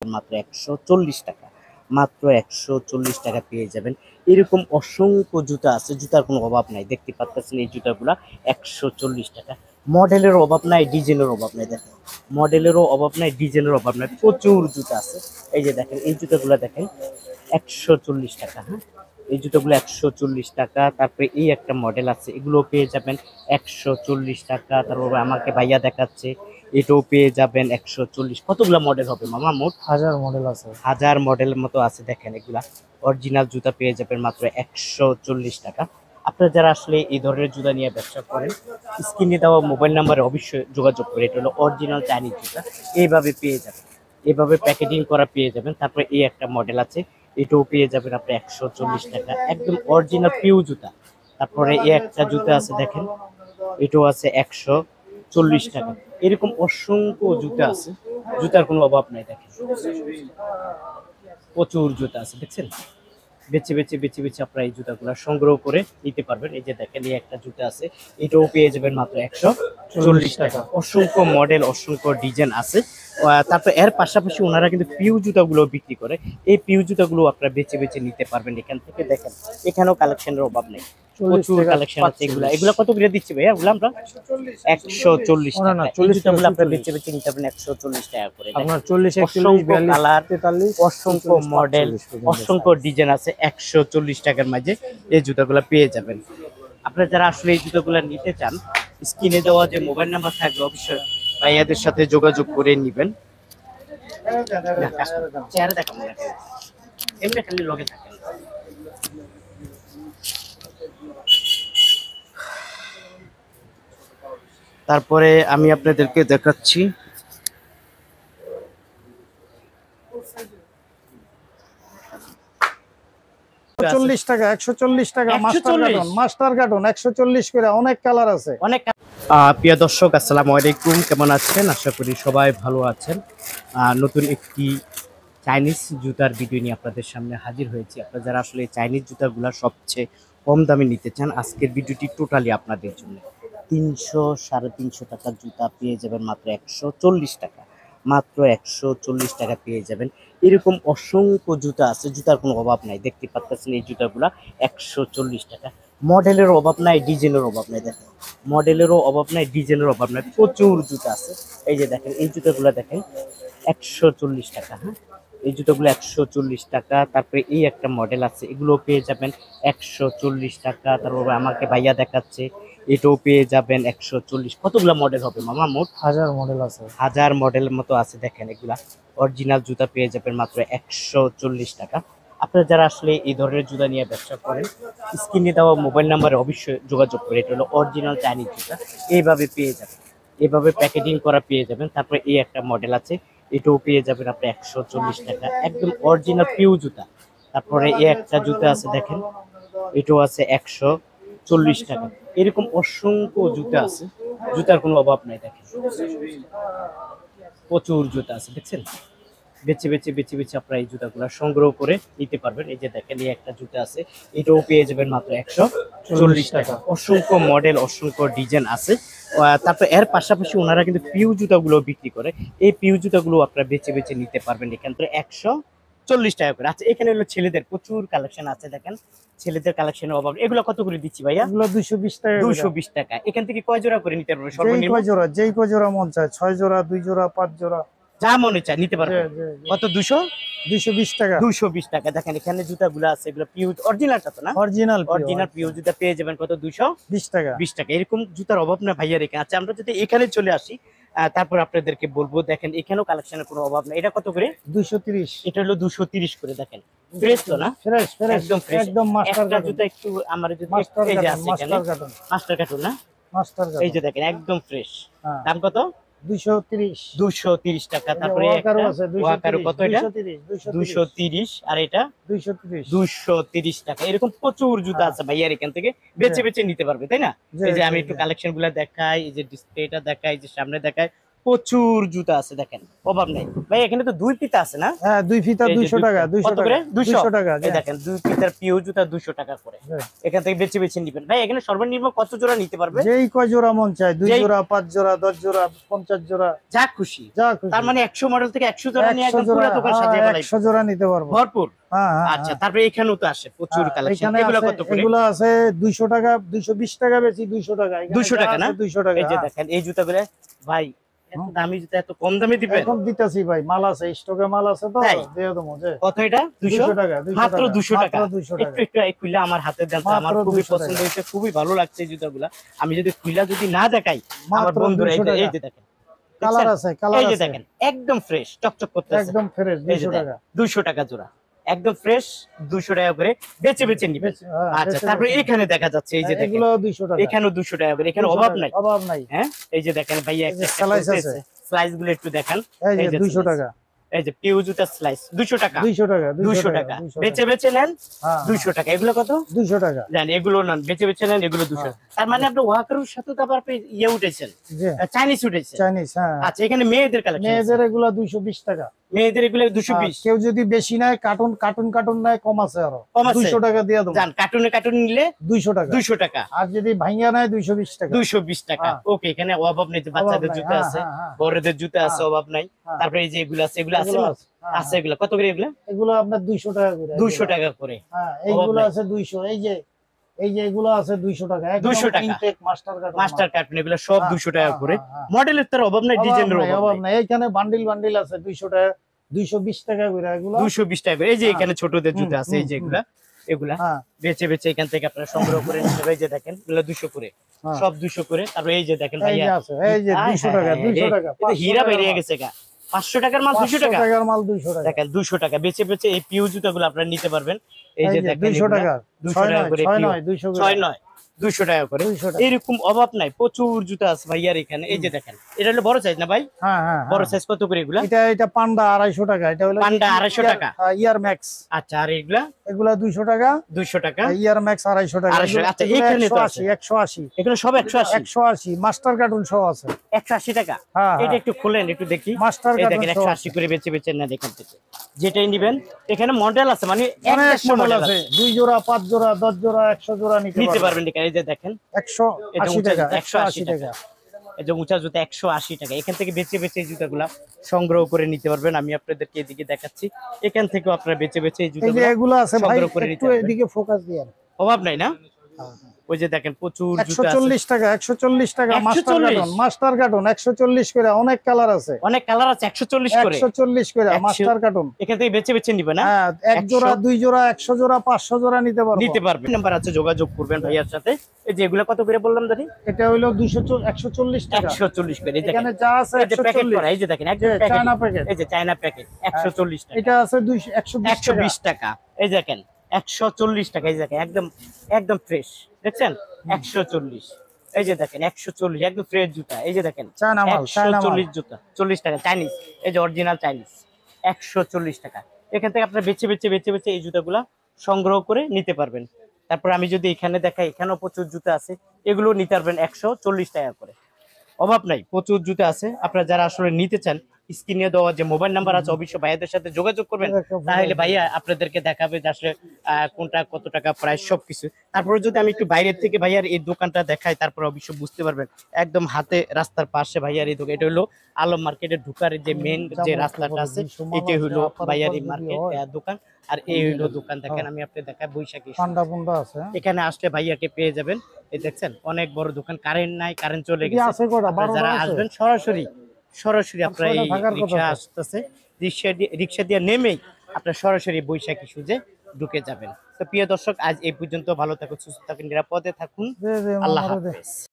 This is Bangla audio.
যাবেন মাত্র 140 টাকা। মাত্র 140 টাকা পেয়ে যাবেন। এরকম অসংখ্য জুতা আছে, জুতার কোনো অভাব নাই। দেখতে পাচ্ছেন এই জুতাগুলা 140 টাকা। মডেলের অভাব নাই, ডিজাইনের অভাব নাই। দেখেন মডেলেরও অভাব নাই, ডিজাইনের অভাব নাই, প্রচুর জুতা আছে। এই যে দেখেন এই জুতাগুলা দেখেন 140 টাকা। হ্যাঁ, এই জুতোগুলো 140 টাকা। তারপরে এই একটা মডেল আছে, এগুলো পেয়ে যাবেন 140 টাকা। তারপর আমাকে ভাইয়া দেখাচ্ছে, এটাও পেয়ে যাবেন 140। কতগুলা মডেল হবে মামা? মোট 1000 মডেল আছে। 1000 মডেল মতো আছে। দেখেন এগুলা অরিজিনাল জুতা পেয়ে যাবেন মাত্র 140 টাকা। আপনারা যারা আসলে এই ধরনের জুতা নিয়ে ব্যবসা করেন, স্ক্রিনে দেওয়া মোবাইল নাম্বারে অবশ্যই যোগাযোগ করে। এটা হলো অরিজিনাল চাইনিজ জুতা, এইভাবে পেয়ে যাবেন, এভাবে প্যাকেজিং করা পেয়ে যাবেন। তারপরে এই একটা মডেল আছে, এটাও পেয়ে যাবেন আপনি 140 টাকা, একদম অরিজিনাল পিউ জুতা। তারপরে এই একটা জুতা আছে দেখেন, এটাও আছে 140 টাকা। এরকম অসংখ্য জুতা আছে, জুতার কোনো অভাব নাই। দেখেন প্রচুর জুতা আছে, দেখছেন? বেছে বেছে বেছে বেছে আপনারা এই জুতাগুলো সংগ্রহ করে নিতে পারবেন। এই যে দেখেন এই একটা জুতা আছে, এটাও পেয়ে যাবেন মাত্র 140 টাকা। অসংখ্য মডেল, অসংখ্য ডিজাইন আছে। তারপর এর পাশাপাশি ওনারা কিন্তু পিউ জুতাগুলো বিক্রি করে। এই পিউ জুতাগুলো আপনারা বেছে বেছে নিতে পারবেন এখান থেকে। দেখেন এখানেও কালেকশনের অভাব নেই, প্রচুর কালেকশন আছে। এগুলা এগুলা কত করে দিচ্ছি ভাইয়া? ওগুলো আমরা 140 টাকা। এই জুতাগুলো আপনারা বেছে বেছে নিতে পারবেন 140 টাকা করে। আপনার 40, 41, অসংখ্য 42, কালার, 43, অসংখ্য মডেল, অসংখ্য ডিজাইন আছে। 140 টাকার মাঝে এই জুতাগুলো পেয়ে যাবেন। আপনারা যারা আসলে এই জুতাগুলো নিতে চান, স্ক্রিনে দেওয়া যে মোবাইল নাম্বার থাকবে অবশ্যই ভাইয়াদের সাথে যোগাযোগ করে নেবেন। চেহারা দেখাবো না, এমনি খালি লগে থাকেন। তারপরে আমি আপনাদেরকে দেখাচ্ছি, 140 টাকা, 140 টাকা মাস্টার 140 কার্টন, মাস্টার কার্টন 140 করে। অনেক কালার আছে, অনেক। প্রিয় দর্শক আসসালামু আলাইকুম, কেমন আছেন? আশা করি সবাই ভালো আছেন। নতুন একটি চাইনিজ জুতার ভিডিও নিয়ে আপনাদের সামনে হাজির হয়েছি। আপনারা যারা আসলে চাইনিজ জুতাগুলো সবচেয়ে কম দামে নিতে চান, আজকের ভিডিওটি টোটালি আপনাদের জন্য। 300 350 টাকার জুতা পেয়ে যাবেন মাত্র 140 টাকা। মাত্র 140 টাকা পেয়ে যাবেন। এরকম অসংখ্য জুতা আছে, জুতার কোনো অভাব নাই। দেখতে পাচ্ছেন এই জুতাগুলা 140 টাকা। মডেলের অভাব নাই, ডিজাইনের অভাব নাই। দেখেন মডেলেরও অভাব নাই, ডিজাইনের অভাব নাই, প্রচুর জুতা আছে। এই যে দেখেন এই জুতাগুলো দেখেন 140 টাকা। হ্যাঁ, এই জুতোগুলো 140 টাকা। তারপরে এই একটা মডেল আছে, এগুলো পেয়ে যাবেন 140 টাকা। তারপর আমাকে ভাইয়া দেখাচ্ছে, এটাও পেয়ে যাবেন 140। কতগুলো মডেল হবে মামা? মোট 1000 মডেল আছে। 1000 মডেল মতো আছে। দেখেন এগুলা অরিজিনাল জুতা পেয়ে যাবেন মাত্র 140 টাকা। আপনারা যারা আসলে এই ধরনের জুতা নিয়ে ব্যবসা করেন, স্ক্রিনে দেওয়া মোবাইল নাম্বারে অবশ্যই যোগাযোগ করে। এটা হলো অরিজিনাল চাইনিজ জুতা, এইভাবে পেয়ে যাবেন, এভাবে প্যাকেজিং করা পেয়ে যাবেন। তারপরে এই একটা মডেল আছে, এটাও পেয়ে যাবেন আপনি 140 টাকা, একদম অরিজিনাল পিউ জুতা। তারপরে এই একটা জুতা আছে দেখেন, এটাও আছে 140 টাকা। এরকম অসংখ্য জুতা আছে, জুতার কোনো অভাব নাই। দেখেন প্রচুর জুতা আছে, দেখছেন? বেছে বেছে বেছে বেছে আপনারা এই জুতাগুলো সংগ্রহ করে নিতে পারবেন। এই যে দেখেন এই একটা জুতা আছে, এটাও পেয়ে যাবেন মাত্র 140 টাকা। অসংখ্য মডেল, অসংখ্য ডিজাইন আছে। তারপর এর পাশাপাশি ওনারা কিন্তু পিউ জুতাগুলো বিক্রি করে। এই পিউ জুতাগুলো আপনারা বেছে বেছে নিতে পারবেন এখান থেকে 140 টাকা করে। আচ্ছা, এখানে হলো ছেলেদের প্রচুর কালেকশন আছে। দেখেন ছেলেদের কালেকশনের অভাব। এগুলো কত করে দিচ্ছি ভাইয়া? এগুলো 220 টাকা। 220 টাকা। এখান থেকে কয় জোড়া করে নিতে পারবেন যেই সর্বনিম্ন? কয় জোড়া, যেই কয় জোড়া মন চায়, 6 জোড়া, 2 জোড়া, 5 জোড়া, যা মনে চায় নিতে পারবেন। কত? 220 টাকা। 220 টাকা। দেখেন এখানে জুতাগুলো আছে, এগুলো পিউ অরিজিনালটা তো না? অরিজিনাল অরিজিনাল পিউ জুতা পেয়ে যাবেন কত? 20 টাকা। 220 টাকা। এরকম জুতার অভাব না ভাইয়া রেখে। আচ্ছা, আমরা যদি এখানে চলে আসি, তারপর আপনাদেরকে বলবো। দেখেন এখানেও কালেকশনের কোনো অভাব না। এটা কত করে? 230। এটা হলো 230 করে। দেখেন ফ্রেশ তো না? ফ্রেশ ফ্রেশ, একদম ফ্রেশ, একদম মাস্টার একটা কার্টন। জুতা একটু আমার যদি মাস্টার এই যে কার্টন, আছে এখানে মাস্টার কার্টন, মাস্টার কার্টুন না? Master carton. এই যে দেখেন একদম ফ্রেশ। হ্যাঁ, দাম কত? 230। 230 টাকা। তারপরে ওয়াকারও আছে, ওয়াকারও কত? এটা 230। 230। আর এটা 230। 230 টাকা। এরকম প্রচুর জুতা আছে ভাইয়ার এখান থেকে বেছে বেছে নিতে পারবে, তাই না? এই যে আমি একটু কালেকশন গুলা দেখাই, এই যে ডিসপ্লেটা দেখাই, এই যে সামনে দেখাই, প্রচুর জুতা আছে দেখেন, অভাব নেই ভাই। এখানে তো দুই পিতা আছে না? হ্যাঁ 2 ফিতা এই যে 200 টাকা, 200 কত করে? টাকা, 200 200 টাকা। এই দেখেন দুই পিতার পিও জুতা 200 টাকা করে। হ্যাঁ। এখান থেকে বেছে বেছে নিবেন ভাই। এখানে সর্বনিম্ন কত জোড়া নিতে পারবে? যেই কয় জোড়া মন চায়, 2 যেই- জোড়া, 5 জোড়া, 10 জোড়া, 50 জোড়া, যা খুশি। যা খুশি। তার মানে 100 মডেল থেকে 100 জোড়া নিয়ে 100 একদম জোড়া, পুরো দোকান সাজিয়ে ফেলাইবে। 100 জোড়া নিতে পারবো। ভরপুর। হ্যাঁ হ্যাঁ। আচ্ছা, তারপরে এখানেও তো আসে প্রচুর কালেকশন। এখানে এগুলো আছে, কত করে? এগুলো আছে 200 টাকা, 220 টাকা বেশি, 200 টাকা। এখানে 200 যা টাকা না? আছে 200 টাকা। এই যে হ্যাঁ। দেখেন এই জুতাগুলো ভাই, এত দামি জুতা এত কম দামে দিবেন? এখন দিতেছি ভাই, মাল আছে, স্টকে মাল আছে তো তাই? দিয়ে দেবো যে। কত এটা? 200 200 টাকা, 200 মাত্র টাকা, 200 টাকা। মাত্র 200 টাকা। একটু একটু এই খুলে আমার হাতে দেন তো, আমার মাত্র খুবই 200 পছন্দ টাকা। হয়েছে, খুবই ভালো লাগছে এই জুতাগুলা। আমি যদি খুলে যদি না দেখাই আমার মাত্র বন্ধুরা, এই 200 যে টাকা। এই যে দেখেন, কালার দেখছেন? আছে, কালার এই যে আছে, দেখেন একদম ফ্রেশ চকচক করতেছে, একদম ফ্রেশ, এই যে 200 দেখেন, টাকা। 200 টাকা জোড়া, একদম ফ্রেশ, 200 টাকা করে বেচে বেচে নিবেন। হ্যাঁ, আচ্ছা, বেচে তারপরে বেচে। এখানে দেখা যাচ্ছে এই যে দেখেন, এগুলো 200 টাকা। এখানেও 200 টাকা করে, এখানে 200 অভাব টাকা, নাই। অভাব নাই। হ্যাঁ, এই যে দেখেন ভাইয়া এই যে একটা slice আছে। স্লাইস গুলো একটু দেখান। এই যে 200 slice। টাকা, এই যে পিউ জুতা স্লাইস 200 টাকা, 200 টাকা, 200 টাকা 200 বেচে বেচে নেন। হ্যাঁ, 200 টাকা। এগুলো কত 200 টাকা। জানেন? এগুলো নেন, বেচে বেচে নেন, এগুলো 200। তার মানে আপনি ওয়াকারুর সাথে তো আবার আপনি ইয়ে উঠেছেন, জি, চাইনিজ উঠেছেন। চাইনিজ। হ্যাঁ, আচ্ছা, এখানে মেয়েদের কালেকশন, মেয়েদের এগুলো 220 টাকা। মেয়েদের এগুলো আর 220। কেউ যদি বেশি নেয়, কার্টুন কার্টুন কার্টুন নেয়, কম আছে আরো, কম আছে? 200 টাকা দিয়ে দেবো। জান কার্টুনে কার্টুন নিলে 200 টাকা। 200 টাকা, আর যদি ভাঙিয়া নেয় 220 টাকা। 220 টাকা। হ্যাঁ। ওকে, এখানে অভাব নেই, যে বাচ্চাদের নাই, জুতা হ্যাঁ, আছে, হ্যাঁ, হ্যাঁ। বড়দের জুতা আছে, হ্যাঁ। অভাব নাই। হ্যাঁ। তারপরে এই যে এগুলো আছে, এগুলো আছে এগুলো না? আছে, হ্যাঁ, আছে। এগুলো কত করে? এগুলো এগুলো আপনার 200 টাকা করে। 200 টাকা করে। হ্যাঁ, অভাব এইগুলো নাই। আছে 200। এই যে এগুলো আছে 200 টাকা। 200 টাকা। Intact master carton. Master carton এগুলো সব হ্যাঁ, 200 টাকা হ্যাঁ, করে। হ্যাঁ, হ্যাঁ। মডেলের তার অভাব নাই, ডিজাইনের অভাব অভাব নাই। নাই। এখানে বান্ডিল বান্ডিল আছে 200 টাকা, 220 টাকা করে এগুলো। 220 টাকা করে। এই যে হ্যাঁ। এখানে ছোটদের জুতা হুম, আছে, এই যে হুম, এগুলা, এগুলা হ্যাঁ, বেচে বেচে এখান থেকে আপনারা সংগ্রহ করে নিতে হবে। এই যে দেখেন এগুলো 200 করে, হ্যাঁ। সব 200 করে। তারপরে এই যে দেখেন এই ভাইয়া, যে আছে, এই যে 200 টাকা, 200 টাকা, এটা হীরা বেরিয়ে গেছে গা। 500 টাকার মাল 200 টাকা। টাকার মাল 200 টাকা। দেখেন 200 টাকা বেচে বেচে এই পিউ জুতাগুলো আপনারা নিতে পারবেন। এই যে দেখেন 200 এগুলা টাকা, 200 টাকা করে, 6 পিউ নয় 200 করে। 6 নয় 200 টাকা করে। 200 টাকা। এরকম অভাব নাই, প্রচুর জুতা আছে ভাইয়ার এখানে। এই যে দেখেন, এটা হলো বড় সাইজ না ভাই? হ্যাঁ হ্যাঁ, বড় হ্যাঁ। সাইজ কত করে এগুলা? এটা পান্ডা 250 টাকা। এটা হলো পান্ডা 250 টাকা। ইয়ার ম্যাক্স। আচ্ছা, আর এগুলা এগুলা 200 টাকা। 200 টাকা। ইয়ার ম্যাক্স 250 টাকা। 250 আচ্ছা, এগুলো এখানে তো আছে। 180 এগুলো সব 180। 180 মাস্টার কার্টুন সহ আছে। 180 টাকা। হ্যাঁ, এটা হ্যাঁ। একটু খুলেন, একটু দেখি। মাস্টার এই কার্টুন দেখেন সহ 180 করে বেচে বেচে না, এখান থেকে যেটাই নিবেন। এখানে মডেল আছে, মানে অনেক 100 মডেল মডেল আছে। আছে, 2 জোড়া, 5 জোড়া, 10 জোড়া, 100 জোড়া নিতে নিতে পারবেন। পারবেন। এই যে দেখেন 180 টাকা, 180 টাকা। এই যে উঁচা জুতা 180 টাকা। এখান থেকে বেচে বেচে এই জুতাগুলা সংগ্রহ করে নিতে পারবেন। আমি আপনাদেরকে এদিকে দেখাচ্ছি, এখান থেকেও আপনারা বেচে বেচে এই এই যে জুতাগুলা এগুলো আছে ভাই, সংগ্রহ করে নিতে একটু পারবেন। এদিকে ফোকাস দিয়েন। অভাব নাই না? ওই যে দেখেন প্রচুর জুতা আছে। 140 টাকা, 140 টাকা মাস্টার 140 কার্টুন, মাস্টার কার্টুন 140 করে। অনেক কালার আছে, অনেক কালার আছে। 140 করে 140 করে 100 মাস্টার কার্টুন। এখান থেকে বেচে বেচে নিবে না? হ্যাঁ, 1 জোড়া, 2 জোড়া, 100 জোড়া, 500 জোড়া নিতে পারবো। নিতে পারবেন। নাম্বার আছে, যোগাযোগ করবেন ভাইয়ার সাথে। এই যে এগুলা কত করে বললাম জানি? এটা হইলো 140 টাকা। 140 করে। এই দেখেন এখানে যা আছে এই যে প্যাকেট 140। করা, এই যে দেখেন একদম যে চায়না প্যাকেট। এই যে চায়না প্যাকেট 140 টাকা। এটা আছে 120 টাকা। 120 টাকা। এই দেখেন 140 টাকা। এই যে দেখেন একদম একদম ফ্রেশ, দেখছেন? 140। এই যে দেখেন 140 একদম ফ্রেশ জুতা। এই যে দেখেন চায়না মাল, চায়না মাল। 140 জুতা 40 টাকা চাইনিজ। এই যে অরিজিনাল চাইনিজ 140 টাকা। এখান থেকে আপনারা বেছে বেছে বেছে বেছে এই জুতাগুলা সংগ্রহ করে নিতে পারবেন। তারপর আমি যদি এখানে দেখাই, এখানেও প্রচুর জুতা আছে, এগুলো নিতে পারবেন 140 টাকা করে। অভাব নাই, প্রচুর জুতা আছে। আপনারা যারা আসলে নিতে চান, স্ক্রিনে দেওয়া যে মোবাইল নাম্বার আছে, অবশ্যই ভাইয়াদের সাথে যোগাযোগ করবেন। তাহলে ভাইয়া আপনাদেরকে দেখাবে যে আসলে কোনটা কত টাকা প্রাইস সবকিছু। তারপরে যদি আমি একটু বাইরের থেকে ভাইয়ার এই দোকানটা দেখাই, তারপর অবশ্যই বুঝতে পারবেন। একদম হাতে রাস্তার পাশে ভাইয়ার এই দোকান। এটা হলো আলম মার্কেটে ঢুকার যে মেন যে রাস্তাটা আছে, এটাই হলো ভাইয়ার এই মার্কেট দোকান। আর এই হলো দোকান। দেখেন আমি আপনাকে দেখাই, বৈশাখী পান্ডা পুন্ডা আছে। এখানে আসলে ভাইয়াকে পেয়ে যাবেন। এই দেখছেন অনেক বড় দোকান। কারেন্ট নাই, কারেন্ট চলে কি গেছে। আছে কটা? আপনারা 12 যারা আছে। আসবেন সরাসরি আপনারা এই থাকার কথা রিক্সা আছে। আসতেছে, রিক্সা দিয়ে নেমেই আপনার সরাসরি বৈশাখী সুজে ঢুকে যাবেন। তো প্রিয় দর্শক, আজ এই পর্যন্ত। ভালো থাকুন, সুস্থ থাকুন, নিরাপদে থাকুন। যে আল্লাহ মামারে দে। হাফেজ।